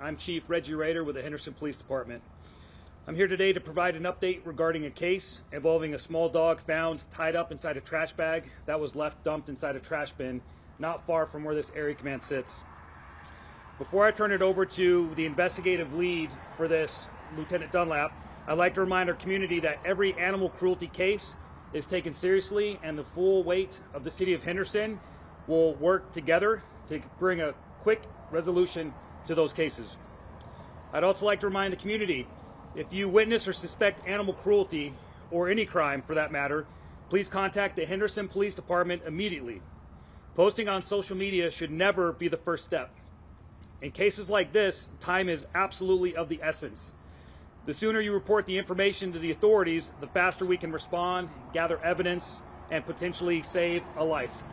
I'm Chief Reggie Rader with the Henderson Police Department. I'm here today to provide an update regarding a case involving a small dog found tied up inside a trash bag that was left dumped inside a trash bin not far from where this area command sits. Before I turn it over to the investigative lead for this, Lieutenant Dunlap, I'd like to remind our community that every animal cruelty case is taken seriously, and the full weight of the city of Henderson will work together to bring a quick resolution to those cases. I'd also like to remind the community, if you witness or suspect animal cruelty, or any crime for that matter, please contact the Henderson Police Department immediately. Posting on social media should never be the first step. In cases like this, time is absolutely of the essence. The sooner you report the information to the authorities, the faster we can respond, gather evidence, and potentially save a life.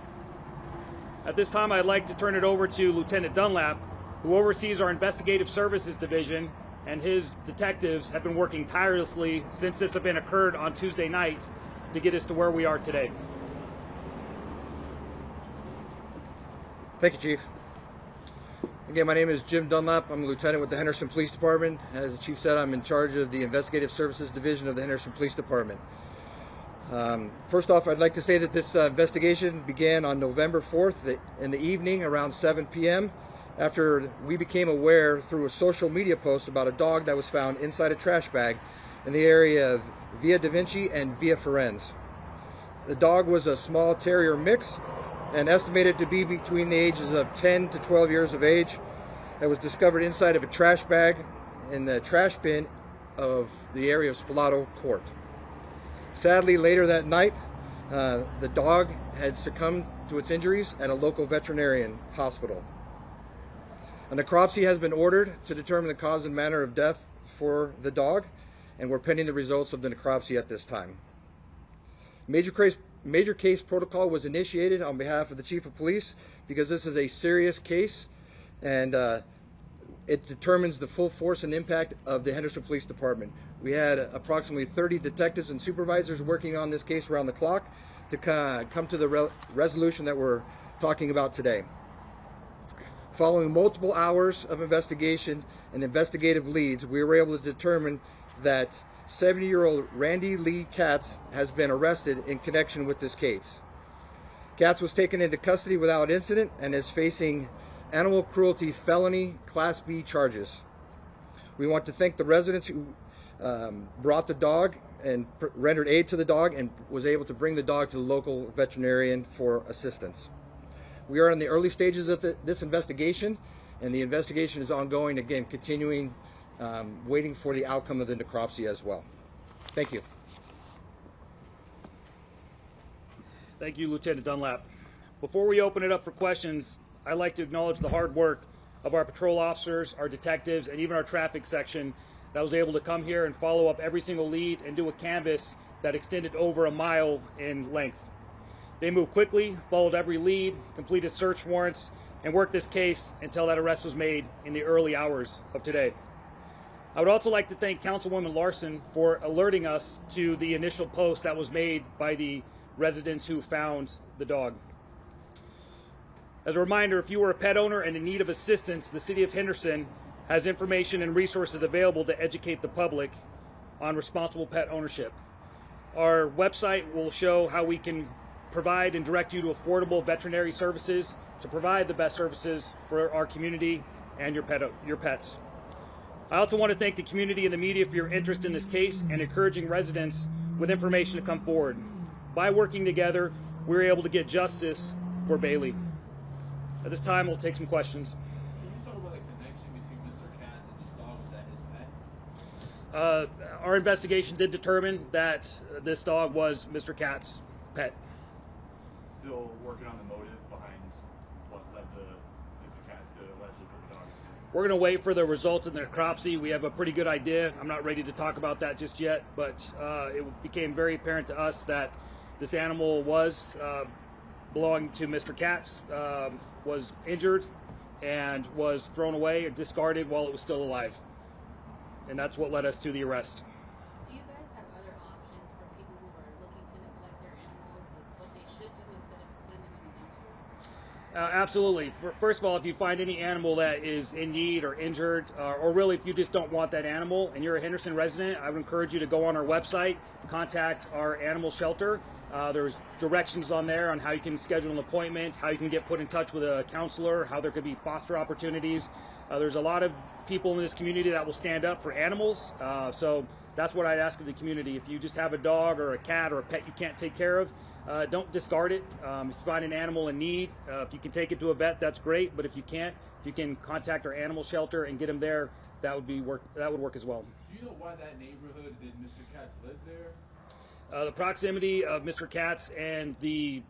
At this time, I'd like to turn it over to Lieutenant Dunlap, who oversees our Investigative Services Division, and his detectives have been working tirelessly since this event occurred on Tuesday night to get us to where we are today. Thank you, Chief. Again, my name is Jim Dunlap. I'm a lieutenant with the Henderson Police Department. As the Chief said, I'm in charge of the Investigative Services Division of the Henderson Police Department. First off, I'd like to say that this investigation began on November 4th in the evening around 7 p.m. after we became aware through a social media post about a dog that was found inside a trash bag in the area of Via Da Vinci and Via Firenze. The dog was a small terrier mix and estimated to be between the ages of 10 to 12 years of age. It was discovered inside of a trash bag in the trash bin of the area of Spalato Court. Sadly, later that night, the dog had succumbed to its injuries at a local veterinarian hospital. A necropsy has been ordered to determine the cause and manner of death for the dog, and we're pending the results of the necropsy at this time. Major case protocol was initiated on behalf of the Chief of Police because this is a serious case, and it determines the full force and impact of the Henderson Police Department. We had approximately 30 detectives and supervisors working on this case around the clock to come to the resolution that we're talking about today. Following multiple hours of investigation and investigative leads, we were able to determine that 70-year-old Randy Lee Katz has been arrested in connection with this case. Katz was taken into custody without incident and is facing animal cruelty felony Class B charges. We want to thank the residents who brought the dog and rendered aid to the dog and was able to bring the dog to the local veterinarian for assistance. We are in the early stages of this investigation, and the investigation is ongoing, again, continuing, waiting for the outcome of the necropsy as well. Thank you. Thank you, Lieutenant Dunlap. Before we open it up for questions, I'd like to acknowledge the hard work of our patrol officers, our detectives, and even our traffic section that was able to come here and follow up every single lead and do a canvass that extended over a mile in length. They moved quickly, followed every lead, completed search warrants, and worked this case until that arrest was made in the early hours of today. I would also like to thank Councilwoman Larson for alerting us to the initial post that was made by the residents who found the dog. As a reminder, if you are a pet owner and in need of assistance, the City of Henderson has information and resources available to educate the public on responsible pet ownership. Our website will show how we can provide and direct you to affordable veterinary services to provide the best services for our community and your pets. I also want to thank the community and the media for your interest in this case and encouraging residents with information to come forward. By working together, we were able to get justice for Bailey. At this time, we'll take some questions. Can you talk about the connection between Mr. Katz and this dog? Was that his pet? Our investigation did determine that this dog was Mr. Katz's pet. Still working on the motive behind what led Mr. Katz to allegedly put the dog in jail. We're going to wait for the results of the necropsy. We have a pretty good idea. I'm not ready to talk about that just yet, but it became very apparent to us that this animal was belonging to Mr. Katz, was injured, and was thrown away or discarded while it was still alive. And that's what led us to the arrest. Do you guys have other options for people who are looking to neglect their animals, what they should do instead of putting them in the dumpster? Absolutely. First of all, if you find any animal that is in need or injured, or really if you just don't want that animal and you're a Henderson resident, I would encourage you to go on our website, contact our animal shelter. There's directions on there on how you can schedule an appointment, how you can get put in touch with a counselor, how there could be foster opportunities. There's a lot of people in this community that will stand up for animals. So that's what I'd ask of the community. If you just have a dog or a cat or a pet you can't take care of, don't discard it. If you find an animal in need, if you can take it to a vet, that's great. But if you can't, if you can contact our animal shelter and get them there, that would work as well. Do you know why that neighborhood did Mr. Katz live there? The proximity of Mr. Katz and the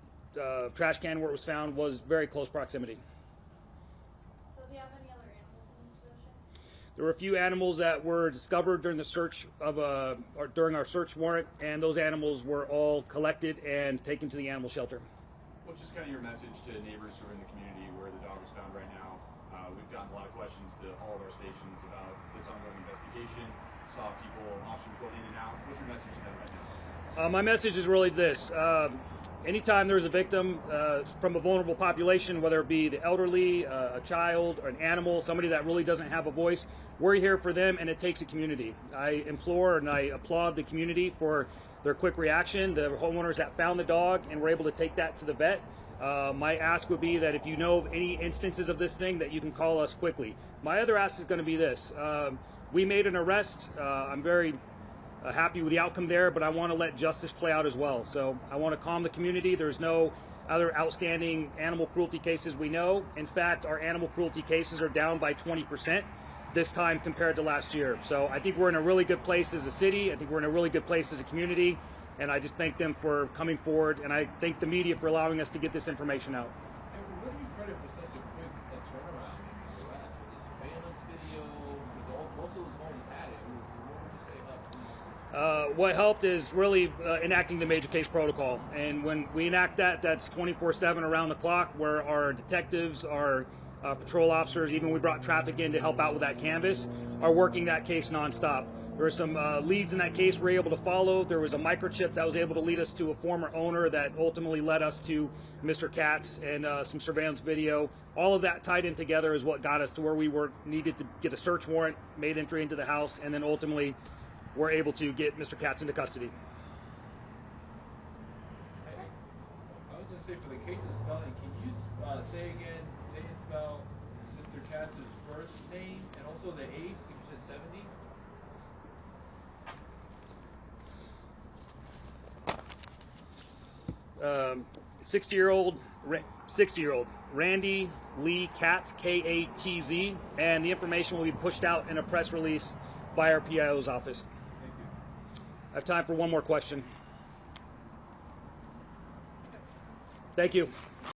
trash can where it was found was very close proximity. Does he have any other animals in his possession? There were a few animals that were discovered during the search of or during our search warrant, and those animals were all collected and taken to the animal shelter. What's just kind of your message to neighbors who are in the community where the dog was found right now? We've gotten a lot of questions to all of our stations about this ongoing investigation. Saw people, officers go in and out. What's your message to them right now? My message is really this. Anytime there's a victim from a vulnerable population, whether it be the elderly, a child, or an animal, somebody that really doesn't have a voice, we're here for them, and it takes a community. I implore and I applaud the community for their quick reaction, the homeowners that found the dog and were able to take that to the vet. My ask would be that if you know of any instances of this thing, that you can call us quickly. My other ask is going to be this. We made an arrest. I'm very happy with the outcome there, but I want to let justice play out as well. So I want to calm the community. There's no other outstanding animal cruelty cases we know. In fact, our animal cruelty cases are down by 20% this time compared to last year. So I think we're in a really good place as a city. I think we're in a really good place as a community. And I just thank them for coming forward. And I thank the media for allowing us to get this information out. And what do you credit for such a quick turnaround in the arrest? With the surveillance video, because most of those homes had it. What would you say helped? What helped is really enacting the major case protocol. And when we enact that, that's 24/7 around the clock, where our detectives, our patrol officers, even we brought traffic in to help out with that canvas, are working that case nonstop. There were some leads in that case we were able to follow. There was a microchip that was able to lead us to a former owner that ultimately led us to Mr. Katz, and some surveillance video. All of that tied in together is what got us to where we needed to get a search warrant, made entry into the house, and then ultimately we're able to get Mr. Katz into custody. I was going to say, for the case of spelling, can you say and spell Mr. Katz's first name and also the age? I think you said 70? 60-year-old Randy Lee Katz, K-A-T-Z, and the information will be pushed out in a press release by our PIO's office. Thank you. I have time for one more question. Thank you.